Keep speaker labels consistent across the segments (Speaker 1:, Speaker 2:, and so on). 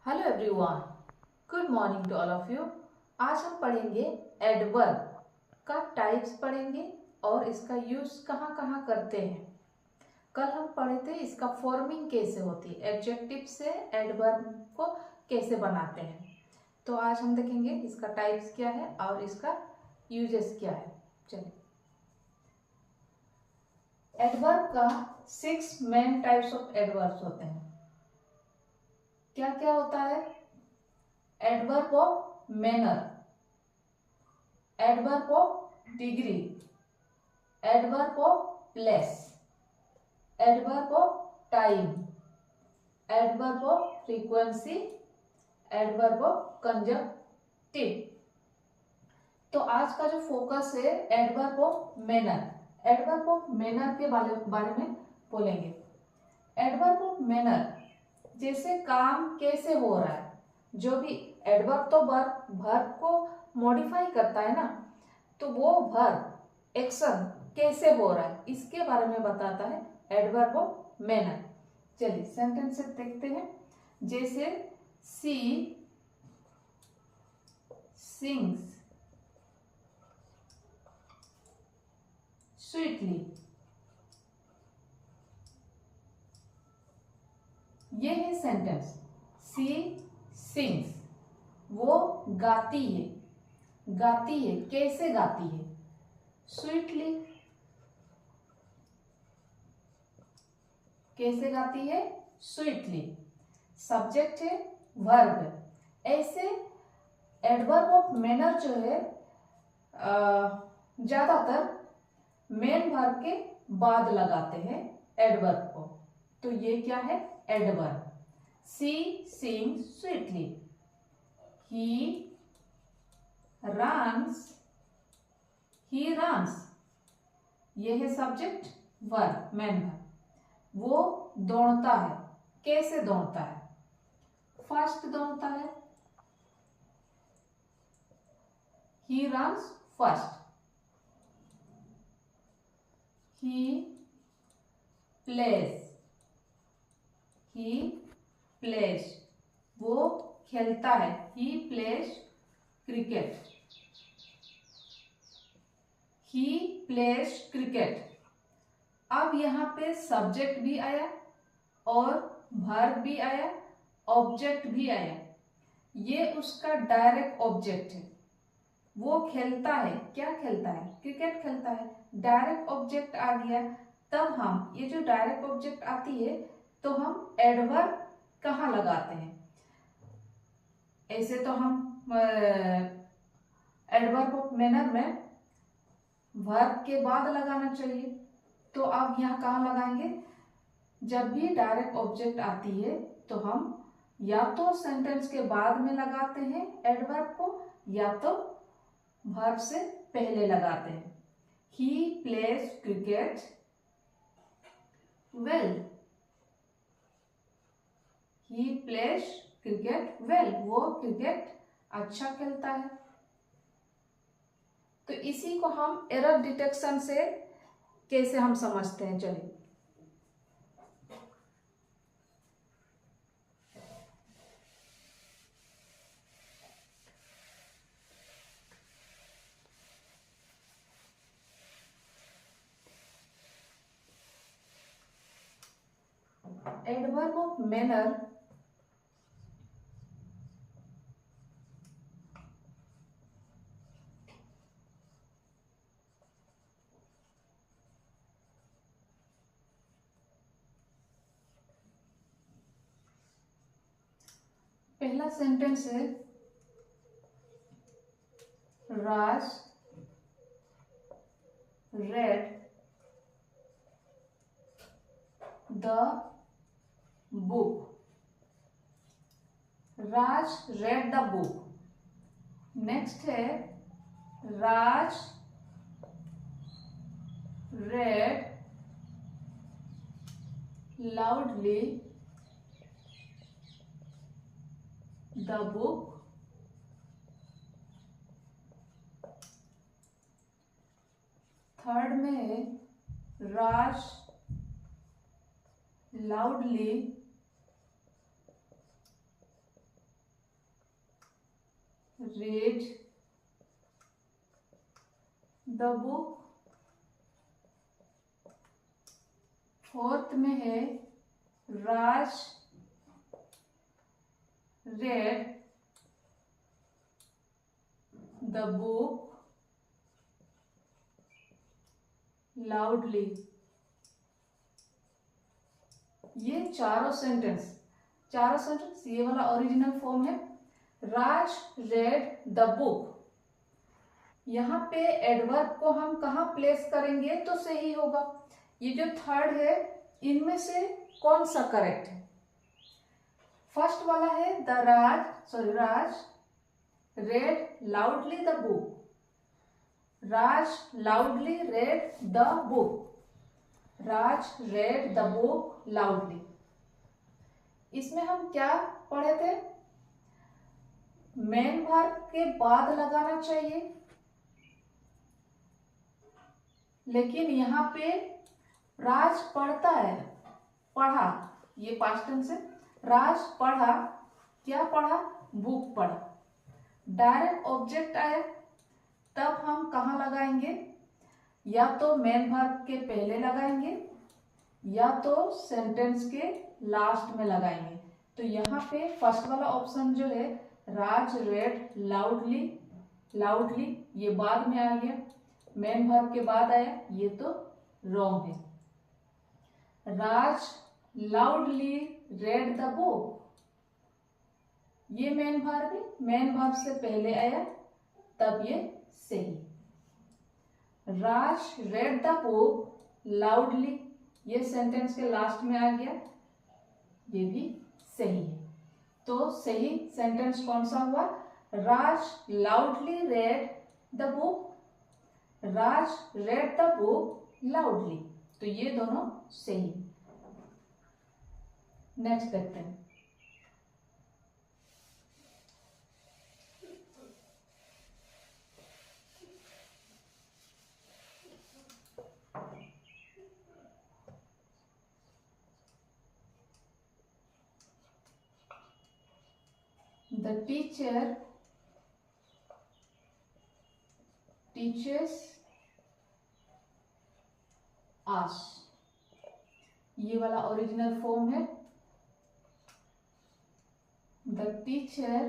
Speaker 1: Hello everyone, good morning to all of you. आज हम पढ़ेंगे एडवर्ब का टाइप्स पढ़ेंगे और इसका यूज कहाँ कहाँ करते हैं। कल हम पढ़े थे इसका फॉर्मिंग कैसे होती है, एडजेक्टिव से एडवर्ब को कैसे बनाते हैं। तो आज हम देखेंगे इसका टाइप्स क्या है और इसका यूजेस क्या है। चलिए, एडवर्ब का 6 मेन टाइप्स ऑफ एडवर्ब्स होते हैं। क्या क्या होता है? Adverb of manner, adverb of degree, adverb of place, adverb of time, adverb of frequency, adverb of conjunctive. तो आज का जो फोकस है adverb of manner, adverb of manner के बारे में बोलेंगे। एडवर्ब ऑफ मैनर, जैसे काम कैसे हो रहा है, जो भी एडवर्ब तो वर्ब को मॉडिफाई करता है ना, तो वो वर्ब एक्शन कैसे हो रहा है इसके बारे में बताता है एडवर्ब ऑफ मैनर। चलिए सेंटेंस से देखते हैं। जैसे सी सिंग्स स्वीटली, ये है सेंटेंस। सी सिंग्स, वो गाती है, गाती है, कैसे गाती है? स्वीटली, कैसे गाती है? स्वीटली। सब्जेक्ट है वर्ब। ऐसे एडवर्ब ऑफ मैनर जो है ज्यादातर मेन वर्ब के बाद लगाते हैं एडवर्ब को। तो ये क्या है? Adverb. She sing sweetly, he runs, he runs, ये है सब्जेक्ट वर्ब मेन वर्ब। वो दौड़ता है, कैसे दौड़ता है? फास्ट दौड़ता है, he runs fast. He place, he place, वो खेलता है, ही प्लेस क्रिकेट, ही प्लेस क्रिकेट। अब यहाँ पे सब्जेक्ट भी आया और वर्ब भी आया, ऑब्जेक्ट भी आया। ये उसका डायरेक्ट ऑब्जेक्ट है, वो खेलता है, क्या खेलता है? क्रिकेट खेलता है। डायरेक्ट ऑब्जेक्ट आ गया, तब हम ये जो डायरेक्ट ऑब्जेक्ट आती है तो हम एडवर्ब कहाँ लगाते हैं? ऐसे तो हम एडवर्ब ऑफ मैनर में वर्ब के बाद लगाना चाहिए, तो अब यहाँ कहाँ लगाएंगे? जब भी डायरेक्ट ऑब्जेक्ट आती है तो हम या तो सेंटेंस के बाद में लगाते हैं एडवर्ब को, या तो वर्ब से पहले लगाते हैं। He plays cricket well, he plays cricket well, वो क्रिकेट अच्छा खेलता है। तो इसी को हम एरर डिटेक्शन से कैसे हम समझते हैं, चलिए। एडवर्ब ऑफ मैनर पहला सेंटेंस है, राज read the book, Raj read the book। Next है, राज read loudly the book। Third में है, राज loudly read the book। Fourth में है राज read the book loudly। ये चारों सेंटेंस ये वाला ओरिजिनल फॉर्म है। राज read the book। यहाँ पे एडवर्ब को हम कहाँ प्लेस करेंगे तो सही होगा। ये जो थर्ड है इनमें से कौन सा करेक्ट है? फर्स्ट वाला है राज read loudly the book। Raj loudly read the book। Raj read the book loudly। इसमें हम क्या पढ़े थे? मेन वर्ब के बाद लगाना चाहिए, लेकिन यहाँ पे राज पढ़ता है, पढ़ा, ये पास्ट टेंस है। राज पढ़ा, क्या पढ़ा? बुक पढ़ा। डायरेक्ट ऑब्जेक्ट आया, तब हम कहाँ लगाएंगे? या तो मेन वर्ब के पहले लगाएंगे या तो सेंटेंस के लास्ट में लगाएंगे। तो यहाँ पे फर्स्ट वाला ऑप्शन जो है राज read लाउडली ये बाद में आ गया, मेन वर्ब के बाद आया, ये तो रॉन्ग है। राज लाउडली read the book, ये मेन वर्ब है, मेन वर्ब से पहले आया तब ये सही। राज read the book loudly, ये सेंटेंस के लास्ट में आ गया, ये भी सही है। तो सही सेंटेंस कौन सा हुआ? Raj loudly read the book। Raj read the book loudly। तो ये दोनों सही। नेक्स्ट देखते हैं। The teacher teaches us, ये वाला ओरिजिनल फॉर्म है। The teacher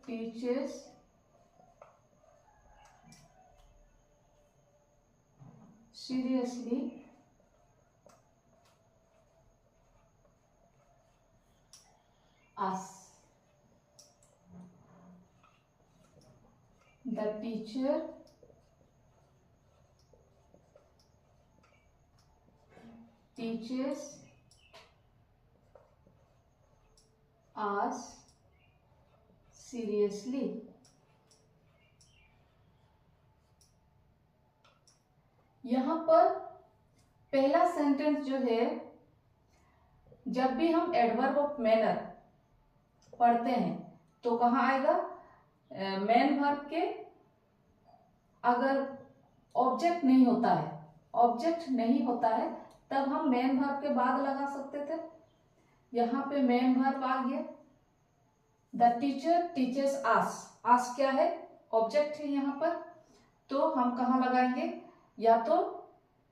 Speaker 1: teaches seriously us। The teacher teaches us seriously। यहां पर पहला सेंटेंस जो है, जब भी हम एडवर्ब ऑफ मैनर पढ़ते हैं तो कहाँ आएगा? मेन वर्ब के अगर ऑब्जेक्ट नहीं होता है तब हम मेन वर्ब के बाद लगा सकते थे। यहाँ पे मेन वर्ब आ गया। द टीचर टीचर्स आस क्या है? ऑब्जेक्ट है यहाँ पर। तो हम कहाँ लगाएंगे? या तो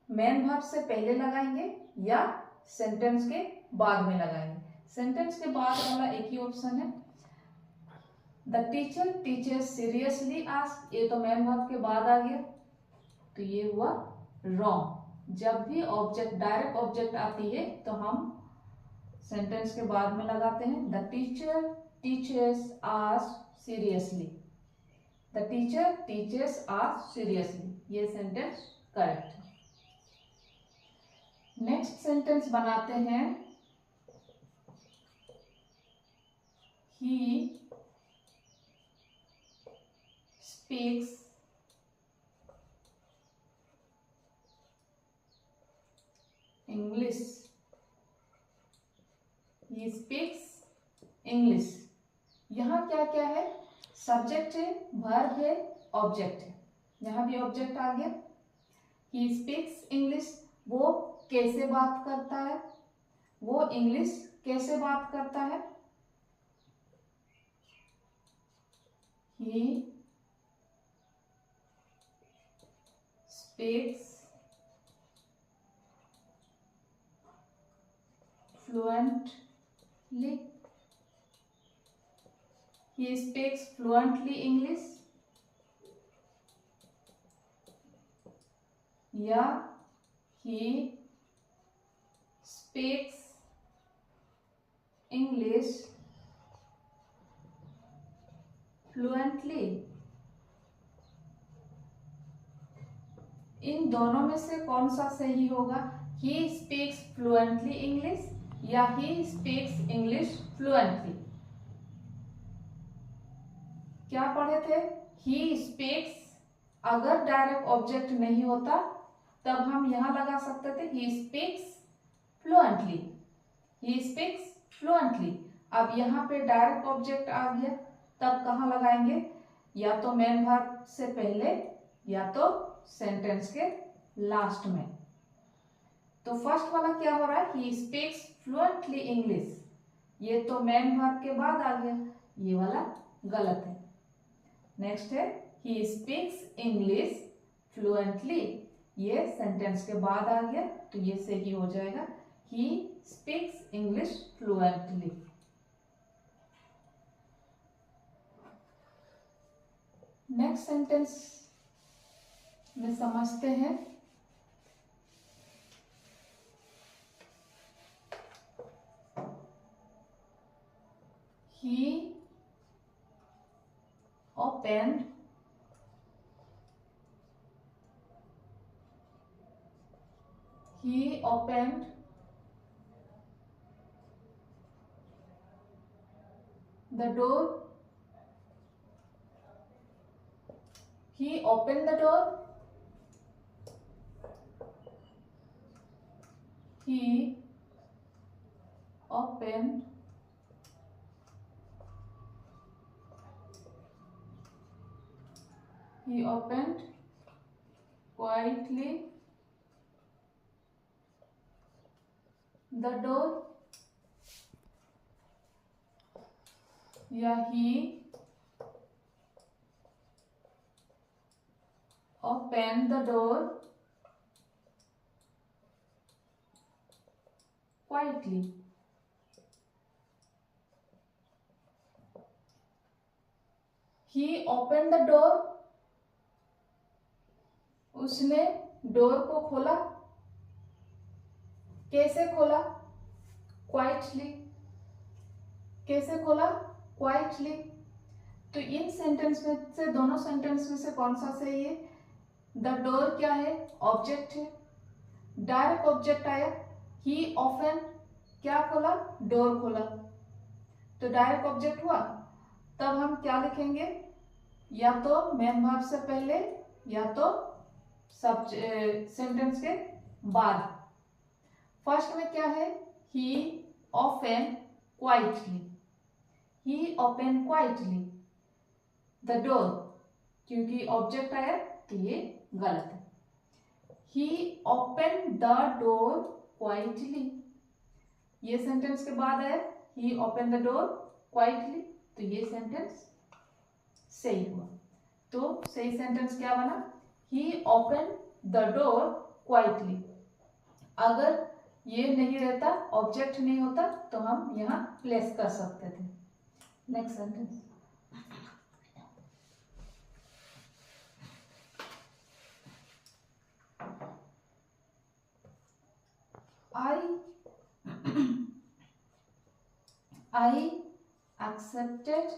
Speaker 1: मेन वर्ब से पहले लगाएंगे या सेंटेंस के बाद में लगाएंगे। सेंटेंस के बाद वाला एक ही ऑप्शन है। The teacher teachers seriously ask, ये तो मेन वर्ब के बाद आ गया, तो ये हुआ रॉन्ग। जब भी ऑब्जेक्ट डायरेक्ट ऑब्जेक्ट आती है तो हम सेंटेंस के बाद में लगाते हैं। The teacher teachers ask seriously. The teacher teachers ask seriously, ये सेंटेंस करेक्ट है। नेक्स्ट सेंटेंस बनाते हैं। He speaks English. He speaks English. यहाँ क्या क्या है? सब्जेक्ट है, वर्ब है, ऑब्जेक्ट है। यहाँ भी ऑब्जेक्ट आ गया। ही स्पीक्स इंग्लिश, वो कैसे बात करता है, वो इंग्लिश कैसे बात करता है। He speaks fluently, he speaks fluently English, या he speaks English fluently। इन दोनों में से कौन सा सही होगा, he speaks fluently English या he speaks English fluently। क्या पढ़े थे, he speaks, अगर डायरेक्ट ऑब्जेक्ट नहीं होता तब हम यहां लगा सकते थे he speaks fluently, he speaks fluently। अब यहाँ पे डायरेक्ट ऑब्जेक्ट आ गया, तब कहाँ लगाएंगे, या तो मेन वर्ब से पहले या तो सेंटेंस के लास्ट में। तो फर्स्ट वाला क्या हो रहा है, he speaks fluently English, ये तो मेन वर्ब के बाद आ गया, ये वाला गलत है। नेक्स्ट है he speaks English fluently, ये सेंटेंस के बाद आ गया तो ये सही हो जाएगा, he speaks English fluently। Next sentence में समझते हैं, he opened the door, he opened the door, he opened quietly the door, या he opened the door quietly। he opened the door, उसने डोर को खोला, कैसे खोला, क्वाइटली, कैसे खोला, क्वाइटली। तो इन सेंटेंस में से, दोनों सेंटेंस में से कौन सा सही है, द डोर क्या है, ऑब्जेक्ट है, डायरेक्ट ऑब्जेक्ट आया, ही ऑफन क्या खोला, डोर खोला, तो डायरेक्ट ऑब्जेक्ट हुआ। तब हम क्या लिखेंगे, या तो मेन वर्ब से पहले या तो सब सेंटेंस के बाद। फर्स्ट में क्या है, he opened quietly, he opened quietly the door, क्योंकि ऑब्जेक्ट आया तो ये गलत है। he opened the door quietly, ये सेंटेंस के बाद है, he opened the door quietly, तो ये सेंटेंस सही हुआ। तो सही सेंटेंस क्या बना, he opened the door quietly। अगर ये नहीं रहता, ऑब्जेक्ट नहीं होता, तो हम यहाँ प्लेस कर सकते थे। Next sentence, I accepted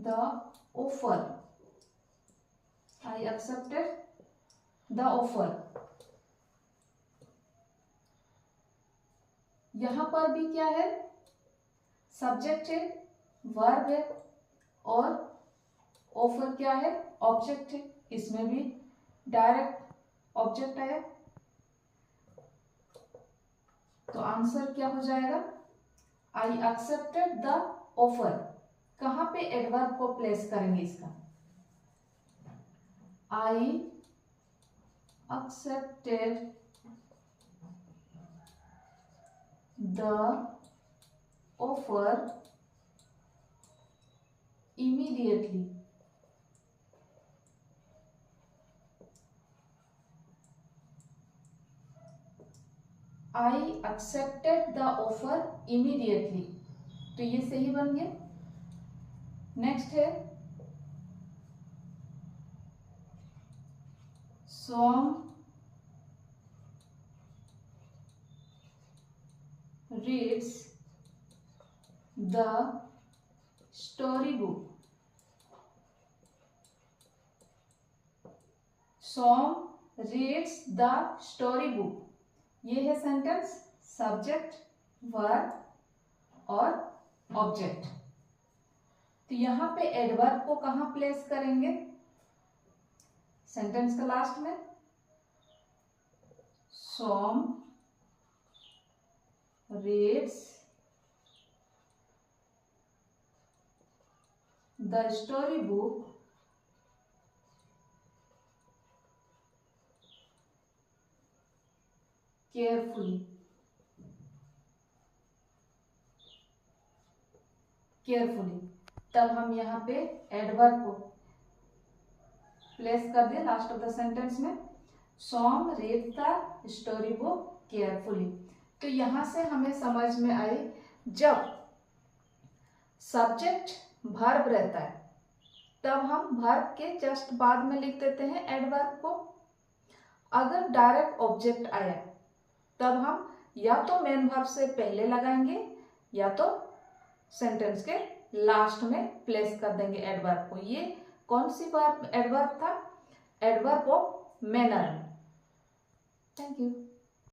Speaker 1: the offer, I accepted the offer। यहां पर भी क्या है, सब्जेक्ट है, वर्ब है, और ऑफर क्या है, ऑब्जेक्ट है। इसमें भी डायरेक्ट ऑब्जेक्ट आया, तो आंसर क्या हो जाएगा, आई एक्सेप्टेड द ऑफर। कहां पे एडवर्ब को प्लेस करेंगे इसका, I accepted the offer immediately. I accepted the offer immediately. तो ये सही बन गया. नेक्स्ट है सोम reads the storybook. Som reads the storybook. ये है सेंटेंस सब्जेक्ट, वर्ब और ऑब्जेक्ट. तो यहां पे एडवर्ब को कहां प्लेस करेंगे? सेंटेंस का लास्ट में. सोम reads the storybook carefully. तब हम यहाँ पे एडवर्ब को प्लेस कर दें लास्ट ऑफ द सेंटेंस में. Sam read the story book carefully. तो यहां से हमें समझ में आई जब सब्जेक्ट वर्ब रहता है तब हम वर्ब के जस्ट बाद में लिख देते हैं एडवर्ब को. अगर डायरेक्ट ऑब्जेक्ट आया तब हम या तो मेन वर्ब से पहले लगाएंगे या तो सेंटेंस के लास्ट में प्लेस कर देंगे एडवर्ब को. ये कौन सी वर्ब एडवर्ब था? Adverb of manner. Thank you.